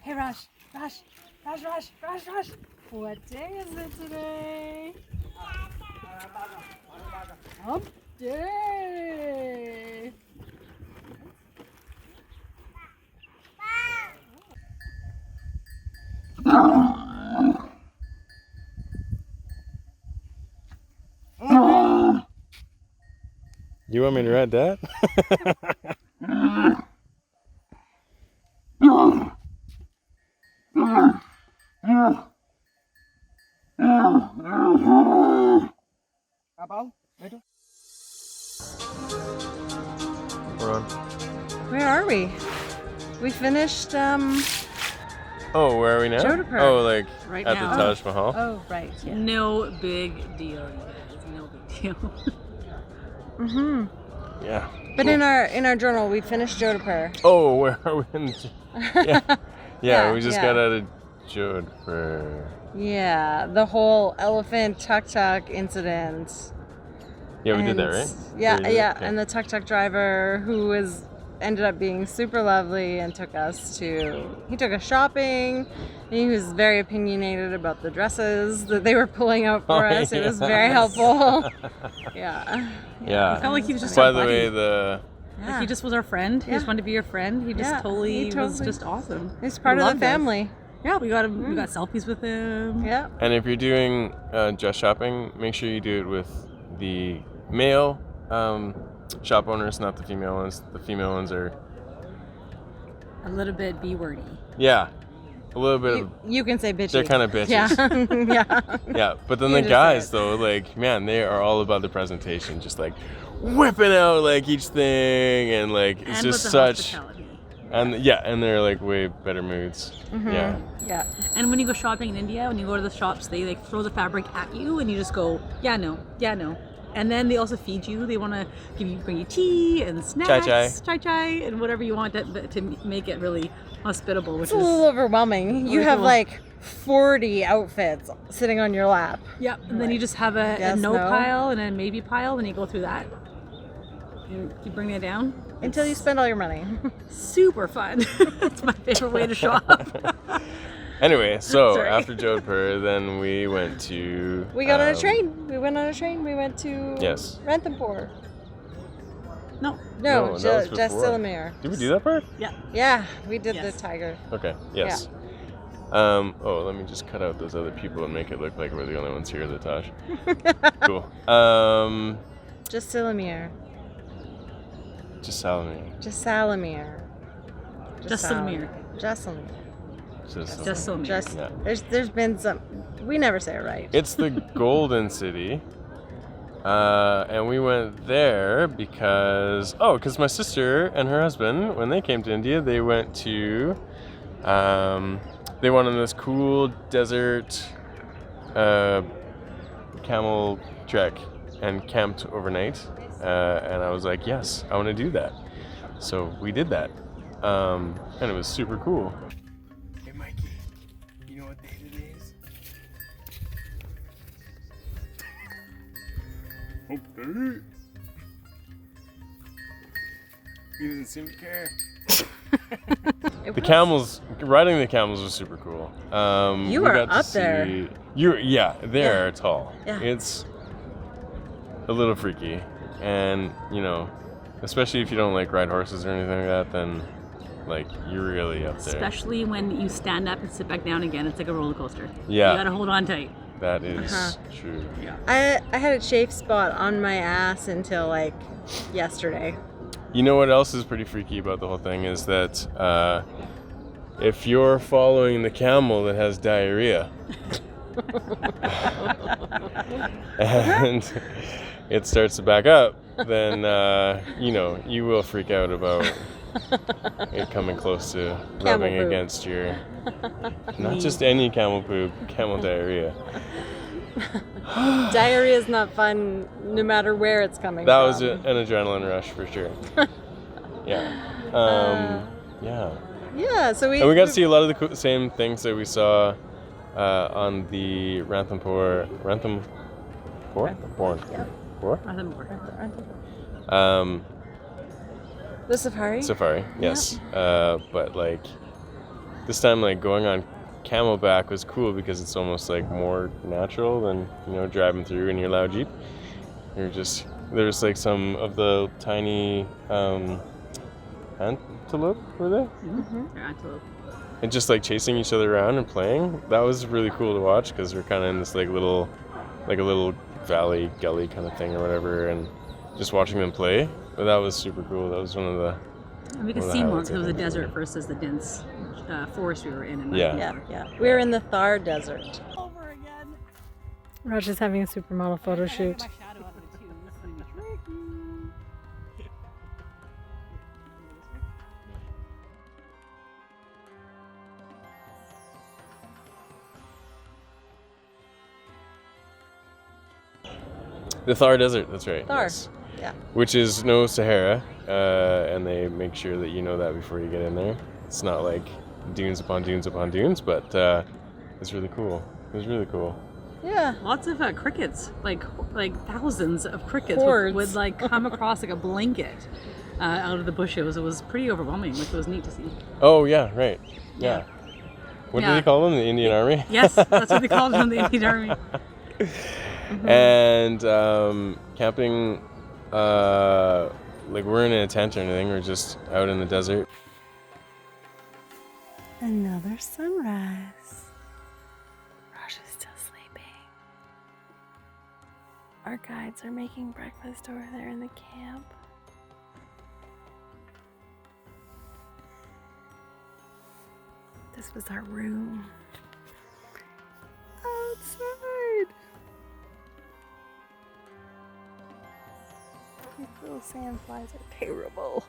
Hey, Raj. What day is it today? Hump day. You want me to ride that? We're on. Where are we? We finished, Oh, where are we now? Jodhpur. Oh, like Right at now. the Taj Mahal? Oh, right. Yeah. No big deal, you guys. No big deal. Mm-hmm. Yeah. But Cool. in our journal, we finished Jodhpur. Oh, where are we? Yeah. Yeah, We just yeah. got out of Jodhpur. Yeah, the whole elephant tuk-tuk incident. Yeah, we did that, And- right? Yeah, Or did we? yeah. Okay. And the tuk-tuk driver who ended up being super lovely and took us shopping. And he was very opinionated about the dresses that they were pulling out for us. It was very helpful. Yeah. Yeah. Felt like he was just By our the buddy. way, the Like he just was our friend. He just wanted to be your friend. He just Yeah, totally, he was totally- just awesome. He's part He of the loved us. family. Yeah, we got him. We got selfies with him. Yeah. and if you're doing dress shopping, make sure you do it with the male shop owners, not the female ones. The female ones are A little bit B-wordy. a little bit of You can say bitchy. they're kind of bitches. Yeah. Yeah. Yeah, but then You the just guys said. though, like man, they are all about the presentation, just like whipping out like each thing, and like it's And just with the such, hospitality. and they're like way better moods. Mm-hmm. Yeah, Yeah. And when you go shopping in India, when you go to the shops, they like throw the fabric at you, and you just go, yeah, no. And then they also feed you. They want to bring you tea and snacks, chai, and whatever you want to make it really hospitable. Which It's a little overwhelming. You have like 40 outfits sitting on your lap. yeah. And then you just have a Yes, no no. pile and a maybe pile, and you go through that. You bring that down Until you spend all your money. super fun. It's my favorite way to shop. Anyway, so Sorry. after Jodhpur, then we went to We got on a train. We went on a train. We went to Yes. Ranthambore. No. No, that was before. JAISALMER. Did we do that part? Yeah. Yeah, we did Yes. the tiger. Okay. Yes. Oh, let me just cut out those other people and make it look like we're the only ones here at the Taj. Cool. JAISALMER. JAISALMER. JAISALMER. JAISALMER. JAISALMER. JAISALMER. Just Yeah. there's been some. We never say it right. It's the Golden City. And we went there because my sister and her husband, when they came to India, they went to, they went on this cool desert camel trek and camped overnight. And I was like, yes, I want to do that. So we did that. And it was super cool. Hey, Mikey, you know what day it is? Okay. He doesn't seem to care. Riding the camels was super cool. You we were got to up there. They Yeah. are tall. Yeah. It's a little freaky, and especially if you don't like ride horses or anything like that, then like you're really up there. Especially when you stand up and sit back down again. It's like a roller coaster. Yeah. You gotta hold on tight. That is true. I had a chafe spot on my ass until like yesterday. You know what else is pretty freaky about the whole thing is that if you're following the camel that has diarrhea and it starts to back up, then you will freak out about it coming close to rubbing poop. against your not just any camel poop, camel diarrhea. Diarrhea is not fun, no matter where it's coming That from. was an adrenaline rush for sure. Yeah. Yeah. Yeah, so And we got to see a lot of the same things that we saw on the Ranthambore. The safari. Safari, yes. But like this time like going on Camelback was cool because it's almost like more natural than driving through in your loud Jeep. There's like some of the tiny antelope, were they? They're antelope. And just like chasing each other around and playing. That was really cool to watch because we're kind of in this like a little valley gully kind of thing or whatever, and just watching them play. But that was super cool. That was one of the. And we could see more because it was a desert versus the dense forest we were in. Yeah. We were in the Thar Desert. Over again. Raj is having a supermodel photo shoot. The Thar Desert, that's right. Thar, yes. yeah. Which is no Sahara, and they make sure that you know that before you get in there. It's not like dunes upon dunes upon dunes, but it's really cool. It was really cool. Yeah. Lots of crickets, like thousands of crickets would like come across like a blanket out of the bushes. It was pretty overwhelming, which was neat to see. Oh yeah, right. Yeah. What do they call them? The Indian Army? Yes, that's what they called them, the Indian Army. And camping, like we're in a tent or anything. We're just out in the desert. Another sunrise. Raj is still sleeping. Our guides are making breakfast over there in the camp. This was our room. Outside. These little sandflies are terrible.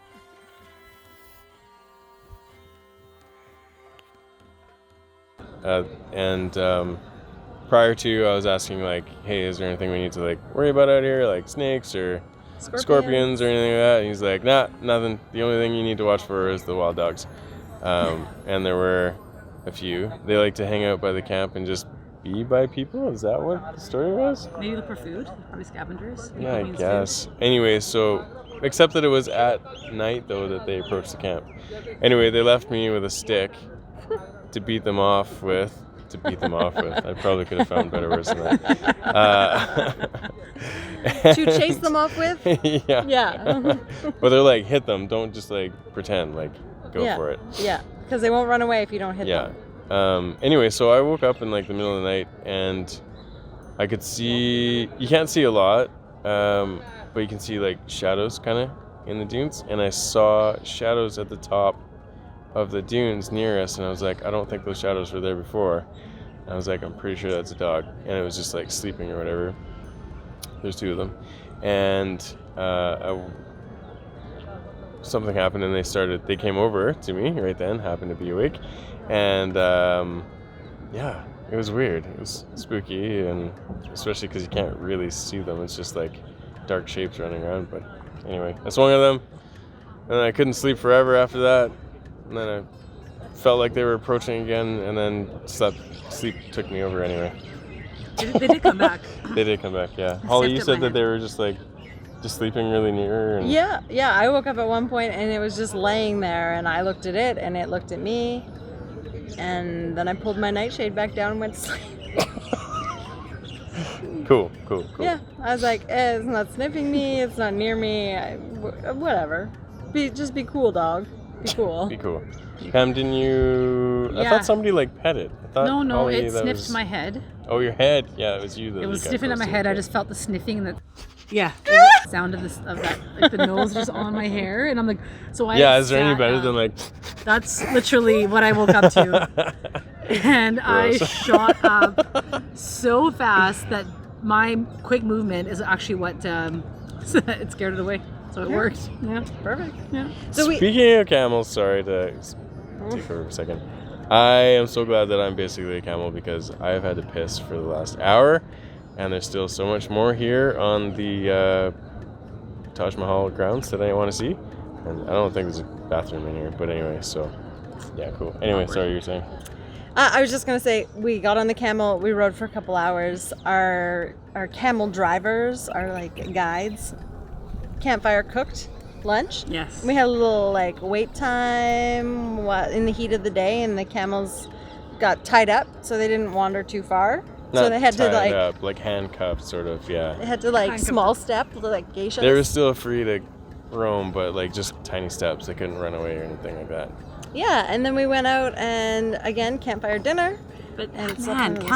Prior to, I was asking like, hey, is there anything we need to like worry about out here, like snakes or scorpions or anything like that? And he's like, nah, nothing. The only thing you need to watch for is the wild dogs. And there were a few. They like to hang out by the camp and just be by people. Is that what the story was? Maybe look for food, probably scavengers. Yeah, I guess. Anyway, so except that it was at night though that they approached the camp. Anyway, they left me with a stick to beat them off with. I probably could have found better words than that. To chase them off with? Yeah. Yeah. But they're like, hit them. Don't just like pretend. Like, go for it. Yeah, because they won't run away if you don't hit them. Anyway, so I woke up in like the middle of the night and I could see. You can't see a lot, but you can see like shadows kind of in the dunes. And I saw shadows at the top of the dunes near us, and I was like, I don't think those shadows were there before. And I was like, I'm pretty sure that's a dog, and it was just like sleeping or whatever. There's two of them, and something happened, and they came over to me right then, happened to be awake, and it was weird. It was spooky, and especially because you can't really see them. It's just like dark shapes running around. But anyway, I swung at them, and I couldn't sleep forever after that. And then I felt like they were approaching again, and then sleep took me over anyway. They did come back. They did come back, yeah. Holly, you said that they were just sleeping really near. And Yeah. I woke up at one point and it was just laying there, and I looked at it and it looked at me, and then I pulled my nightshade back down and went to sleep. Cool. Yeah, I was like, it's not sniffing me, it's not near me, whatever. Just be cool, dog. Be cool. Be cool. Pam, didn't you? I thought somebody like pet it. I thought No, Holly, it sniffed my head. Oh, your head. Yeah, it was you. It was sniffing at my head. I just felt the sniffing and the sound of that, like the nose just on my hair, and I'm like, so I. Yeah, is there any better than like? That's literally what I woke up to, and I shot up so fast that my quick movement is actually what it scared it away. So it worked. Yeah, perfect. Yeah. So Speaking of camels, sorry to take over for a second. I am so glad that I'm basically a camel because I have had to piss for the last hour, and there's still so much more here on the Taj Mahal grounds that I want to see. And I don't think there's a bathroom in here, but anyway, so yeah, cool. Anyway, sorry, you were saying. I was just gonna say, we got on the camel, we rode for a couple hours. Our camel drivers are like guides. Campfire cooked, lunch. Yes. We had a little like wait time in the heat of the day, and the camels got tied up so they didn't wander too far. So Not they had to tied up, like handcuffed, sort of. Yeah. they had to like Handcuffed. small step like geishas. They were still free to roam, but like just tiny steps. They couldn't run away or anything like that. Yeah, and then we went out and again campfire dinner. But And it's up man, under the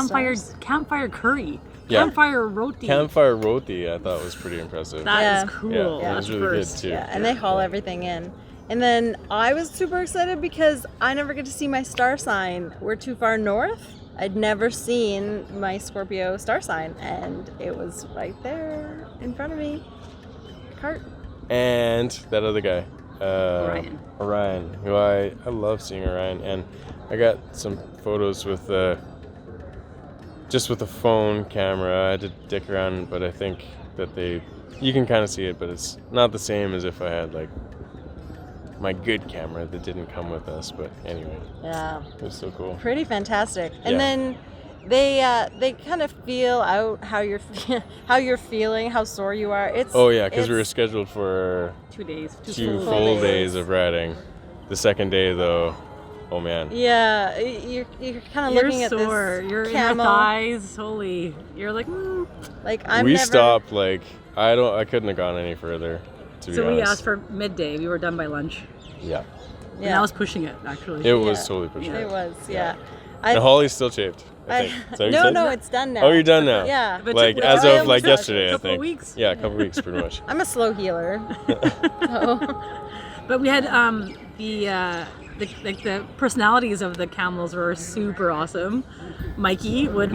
campfire curry, Yeah. campfire roti. Campfire roti, I thought was pretty impressive. That Yeah. is cool. Yeah, it was That's really first. good too. Yeah, and they haul everything in. And then I was super excited because I never get to see my star sign. We're too far north. I'd never seen my Scorpio star sign, and it was right there in front of me. Cart. And that other guy, Orion, who I love seeing Orion, and I got some photos with just with a phone camera. I had to dick around, but I think that you can kind of see it, but it's not the same as if I had like my good camera that didn't come with us. But anyway, Yeah, it was so cool. pretty fantastic. And Yeah. then they kind of feel out how you're feeling, how sore you are. Oh yeah, because we were scheduled for 2 days. two full full days. days of riding. The second day though, oh man. Yeah, you're kind of You're looking at sore. this You're in camel. your thighs. Holy. You're like. Like I'm We never. stopped like I couldn't have gone any further, to be So honest. we asked for midday. We were done by lunch. Yeah. And Yeah, that was pushing it, actually. It was Yeah. totally pushing it it. was. Yeah. And Holly's still shaved, I think. Is that what you no, said? no, it's done now. Oh, you're done now? Yeah. But Like took- as I of am like such- yesterday, I couple think. weeks. Yeah, a couple weeks pretty much. I'm a slow healer. So, But we had the personalities of the camels were super awesome. Mikey would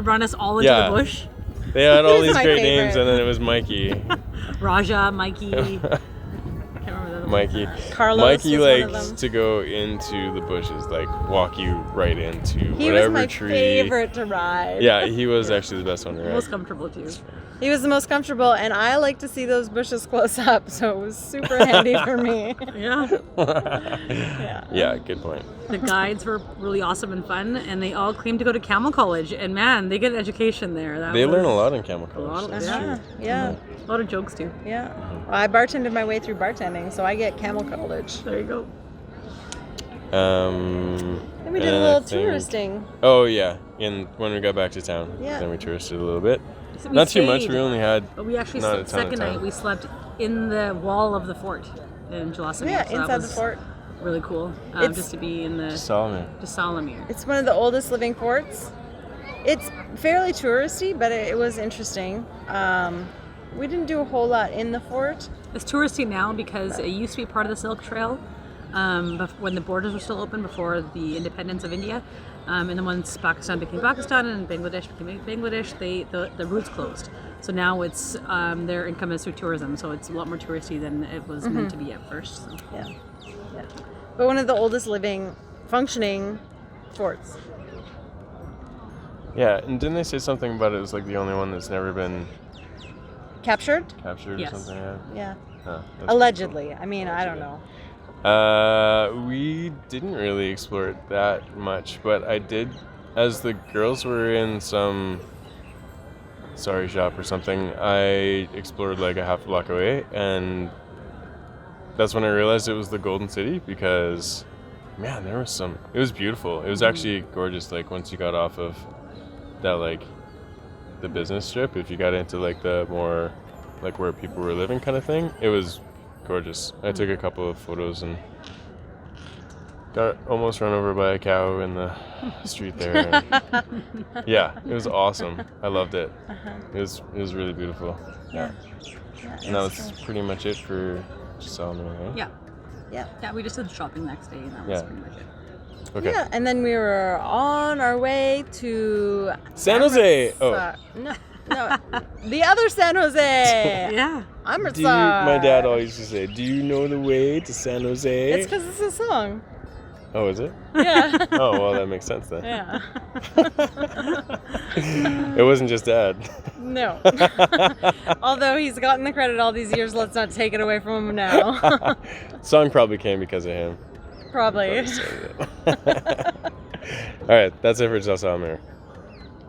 run us all into Yeah. the bush. They had all He's these my great names, favorite. and then it was Mikey. Raja, Mikey. I can't remember the other one. Mikey. Carlos Mikey was one of likes them. to go into the bushes, like walk you right into he whatever was my tree. favorite to ride. Yeah, he was actually the best one to ride. Most comfortable too. He was the most comfortable, and I like to see those bushes close up, so it was super handy for me. Yeah. Yeah. Yeah, good point. The guides were really awesome and fun, and they all claimed to go to Camel College. And man, they get an education there. They was learn a lot in Camel lot College. of- That's yeah. true. Yeah. A lot of jokes too. Yeah. Well, I bartended my way through bartending, so I get Camel College. There you go. Then we did a and little I think- touristing. Oh yeah, when we got back to town, Yeah. then we touristed a little bit. So we Not too much. stayed, We only had But we actually not a slept ton of second time. night. We slept in the wall of the fort in Jaisalmer. Yeah, So that inside the was fort. Really cool. It's- Just to be in the Solomon. Jaisalmer. It's one of the oldest living forts. It's fairly touristy, but it was interesting. We didn't do a whole lot in the fort. It's touristy now because it used to be part of the Silk Trail when the borders were still open before the independence of India. And then once Pakistan became Pakistan and Bangladesh became Bangladesh, the routes closed. So now it's their income is through tourism. So it's a lot more touristy than it was meant to be at first. So. Yeah. Yeah. But one of the oldest living, functioning forts. Yeah, and didn't they say something about it was like the only one that's never been Captured? captured Yes. or something? Yeah. Yeah. Huh, that's pretty Allegedly. I mean, I don't know. cool. We didn't really explore it that much, but I did, as the girls were in some sari shop or something, I explored like a half block away, and that's when I realized it was the Golden City because, man, there was some. It was beautiful. It was actually gorgeous. Like once you got off of that, like the business strip, if you got into like the more like where people were living kind of thing, it was gorgeous. I took a couple of photos and got almost run over by a cow in the street there. And yeah, it was awesome. I loved it. It was really beautiful. Yeah. And that was pretty much it for Jaisalmer, right? Yeah. Yeah. Yeah, we just did shopping the next day, and that was Yeah. pretty much it. Okay. Yeah, and then we were on our way to San Jose. Oh. No, the other San Jose. Yeah. Amritsar. My dad always used to say, "Do you know the way to San Jose?" It's because it's a song. Oh, is it? Yeah. Oh, well, that makes sense then. Yeah. It wasn't just dad. No. Although he's gotten the credit all these years, let's not take it away from him now. Song probably came because of him. Probably. All right, that's it for Jaisalmer.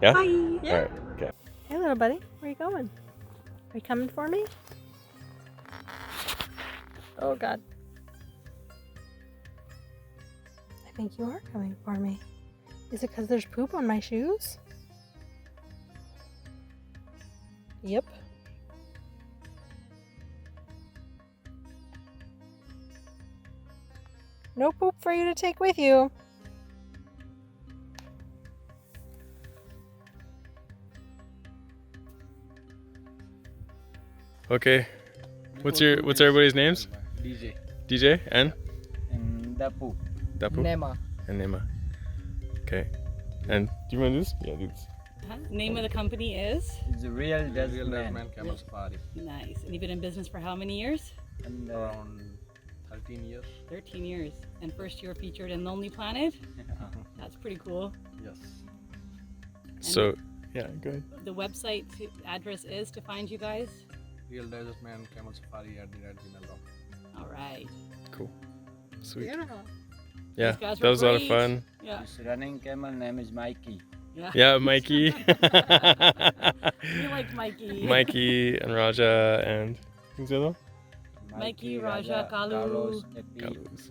Yeah? Bye. Yeah. All right, okay. Hey, little buddy, where you going? Are you coming for me? Oh God. I think you are coming for me. Is it because there's poop on my shoes? Yep. No poop for you to take with you. Okay. What's everybody's names? DJ. DJ and Dapu. Dapu Nema. and Nema. Okay. And do you want to do this? Yeah, do this. Name of the company is? It's a real desert man. Camel Safari. Nice. And you've been in business for how many years? And Around 13 years. 13 years. And first you were featured in Lonely Planet? That's pretty cool. Yes. So, yeah, good. The website address is to find you guys? Real Desert Man Camel Safari @gmail.com. All right. Cool. Sweet. Beautiful. Yeah, These guys that were was a lot of great. fun. Yeah. this running camel name is Mikey. Yeah, Mikey. You like Mikey. Mikey and Raja and who's the other one? Mikey, Raja, Kalu. Carlos, Epi. Carlos.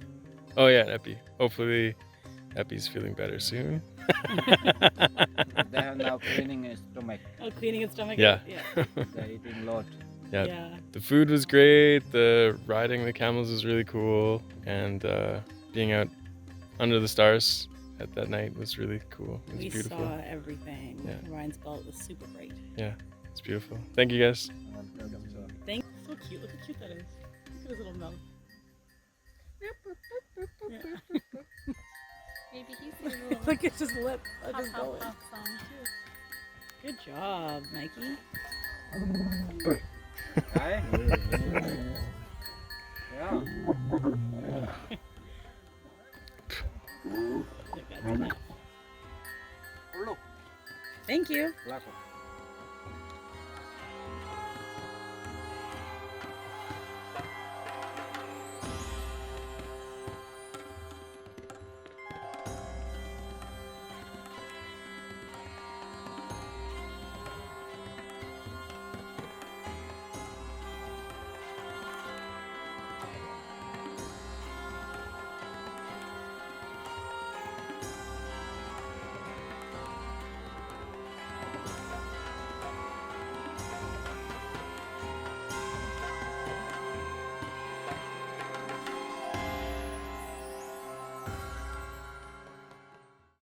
Oh yeah, and Epi. Hopefully Epi's feeling better soon. They have now cleaning his stomach. Oh, cleaning his stomach? Yeah. They're eating a lot. Yeah. Yeah. The food was great, the riding the camels was really cool, and being out under the stars at that night was really cool. It was We beautiful. saw everything. Yeah. Ryan's belt was super great. Yeah, it's beautiful. Thank you guys. Thank So cute. Look how cute that is. Look at his little mouth. Maybe he's a little Look at his lip. Look at puff, his puff, belly. puff song too. Good job, Mikey. Hi. Yeah. Look, that's enough. Thank you. Welcome.